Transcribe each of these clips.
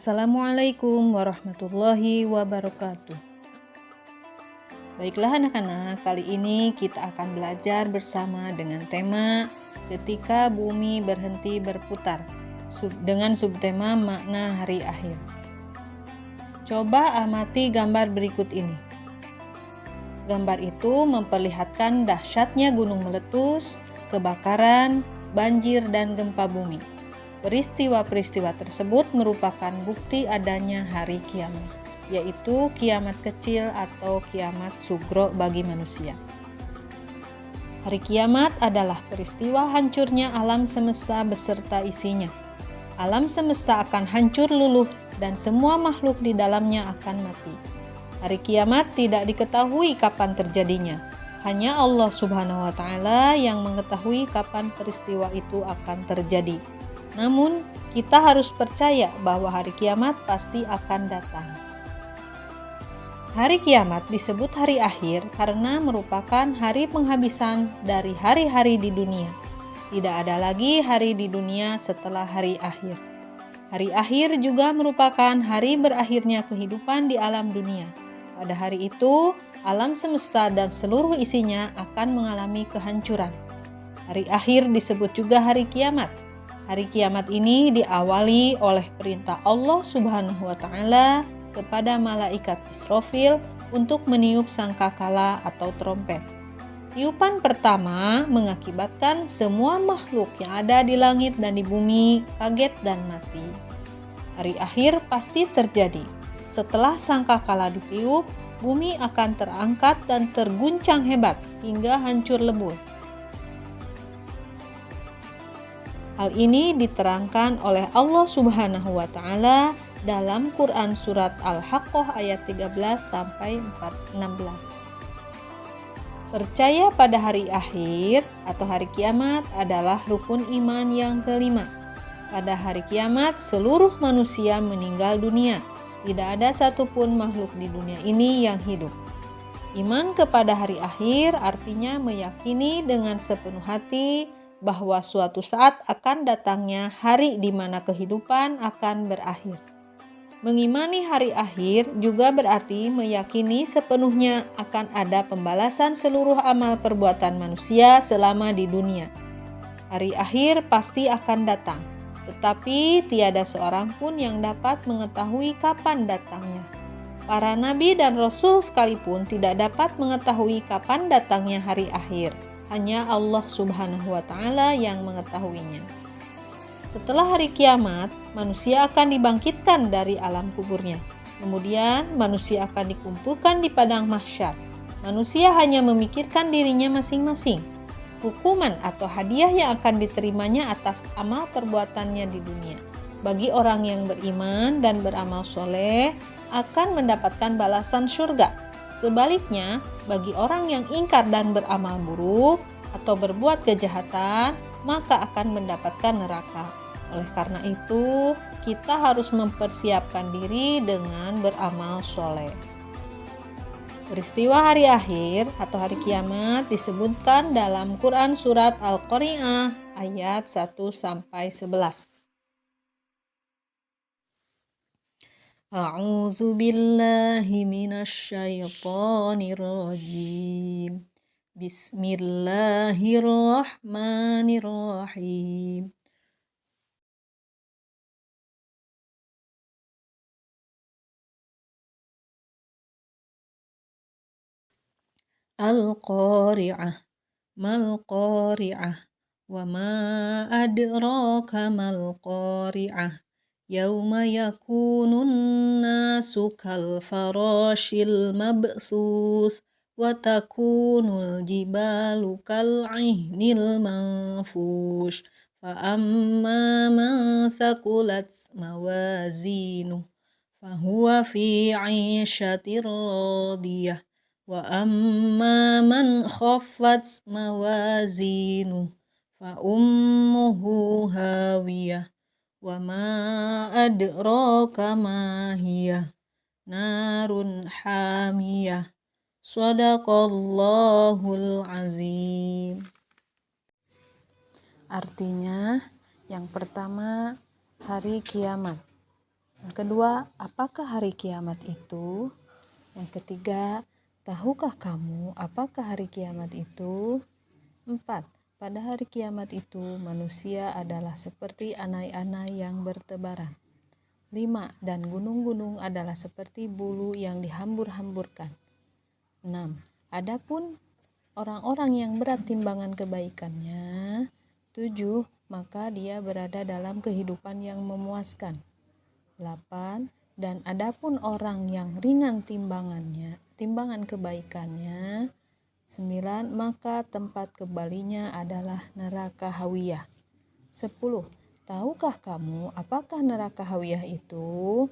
Assalamualaikum warahmatullahi wabarakatuh. Baiklah anak-anak, kali ini kita akan belajar bersama dengan tema ketika bumi berhenti berputar dengan subtema makna hari akhir. Coba amati gambar berikut ini. Gambar itu memperlihatkan dahsyatnya gunung meletus, kebakaran, banjir, dan gempa bumi. Peristiwa-peristiwa tersebut merupakan bukti adanya hari kiamat, yaitu kiamat kecil atau kiamat sugro bagi manusia. Hari kiamat adalah peristiwa hancurnya alam semesta beserta isinya. Alam semesta akan hancur luluh dan semua makhluk di dalamnya akan mati. Hari kiamat tidak diketahui kapan terjadinya. Hanya Allah Subhanahu wa Ta'ala yang mengetahui kapan peristiwa itu akan terjadi. Namun, kita harus percaya bahwa hari kiamat pasti akan datang. Hari kiamat disebut hari akhir karena merupakan hari penghabisan dari hari-hari di dunia. Tidak ada lagi hari di dunia setelah hari akhir. Hari akhir juga merupakan hari berakhirnya kehidupan di alam dunia. Pada hari itu, alam semesta dan seluruh isinya akan mengalami kehancuran. Hari akhir disebut juga hari kiamat. Hari kiamat ini diawali oleh perintah Allah Subhanahu wa Ta'ala kepada malaikat Israfil untuk meniup sangkakala atau trompet. Tiupan pertama mengakibatkan semua makhluk yang ada di langit dan di bumi kaget dan mati. Hari akhir pasti terjadi. Setelah sangkakala ditiup, bumi akan terangkat dan terguncang hebat hingga hancur lebur. Hal ini diterangkan oleh Allah Subhanahu wa Ta'ala dalam Quran surat Al-Haqqah ayat 13 sampai 16. Percaya pada hari akhir atau hari kiamat adalah rukun iman yang kelima. Pada hari kiamat seluruh manusia meninggal dunia. Tidak ada satupun makhluk di dunia ini yang hidup. Iman kepada hari akhir artinya meyakini dengan sepenuh hati bahwa suatu saat akan datangnya hari di mana kehidupan akan berakhir. Mengimani hari akhir juga berarti meyakini sepenuhnya akan ada pembalasan seluruh amal perbuatan manusia selama di dunia. Hari akhir pasti akan datang, tetapi tiada seorang pun yang dapat mengetahui kapan datangnya. Para nabi dan rasul sekalipun tidak dapat mengetahui kapan datangnya hari akhir. Hanya Allah Subhanahu wa Ta'ala yang mengetahuinya. Setelah hari kiamat, manusia akan dibangkitkan dari alam kuburnya. Kemudian, manusia akan dikumpulkan di padang mahsyar. Manusia hanya memikirkan dirinya masing-masing. Hukuman atau hadiah yang akan diterimanya atas amal perbuatannya di dunia. Bagi orang yang beriman dan beramal soleh, akan mendapatkan balasan surga. Sebaliknya, bagi orang yang ingkar dan beramal buruk atau berbuat kejahatan, maka akan mendapatkan neraka. Oleh karena itu, kita harus mempersiapkan diri dengan beramal soleh. Peristiwa hari akhir atau hari kiamat disebutkan dalam Quran surat Al-Qari'ah ayat 1-11. A'udzu billahi minasyaitonir rajim. Bismillahirrahmanirrahim. Al-Qari'ah, mal-Qari'ah, wa ma adraka mal-Qari'ah. Yauma yakunun nasu kal farashil mabsus wa takunul jibalu kal ihnil manfush fa amma man sakulat mawazinu fa huwa fi 'ishatir radiyah wa amma man khaffat mawazinu fa ummuhu hawiyah wa ma adraka ma hiya narun hamiyah. Shadaqallahul azim. Artinya, yang pertama, hari kiamat. Yang kedua, apakah hari kiamat itu? Yang ketiga, tahukah kamu apakah hari kiamat itu? 4. Pada hari kiamat itu manusia adalah seperti anai-anai yang bertebaran. 5. Dan gunung-gunung adalah seperti bulu yang dihambur-hamburkan. 6. Adapun orang-orang yang berat timbangan kebaikannya. 7. Maka dia berada dalam kehidupan yang memuaskan. 8. Dan adapun orang yang ringan timbangan kebaikannya. 9. Maka tempat kembalinya adalah neraka hawiyah. 10. Tahukah kamu apakah neraka hawiyah itu?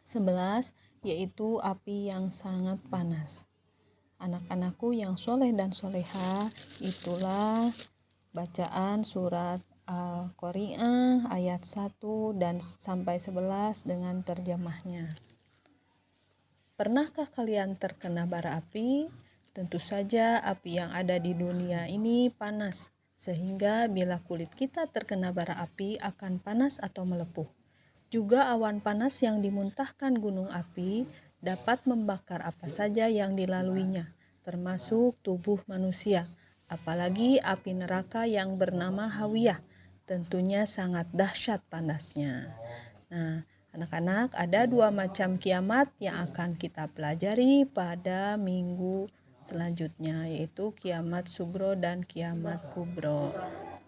11. Yaitu api yang sangat panas. Anak-anakku yang soleh dan soleha, itulah bacaan surat Al-Qari'ah ayat 1 dan sampai 11 dengan terjemahnya. Pernahkah kalian terkena bara api? Tentu saja api yang ada di dunia ini panas, sehingga bila kulit kita terkena bara api akan panas atau melepuh. Juga awan panas yang dimuntahkan gunung api dapat membakar apa saja yang dilaluinya, termasuk tubuh manusia. Apalagi api neraka yang bernama hawiyah, tentunya sangat dahsyat panasnya. Nah, anak-anak, ada 2 macam kiamat yang akan kita pelajari pada minggu selanjutnya, yaitu kiamat sugro dan kiamat kubro.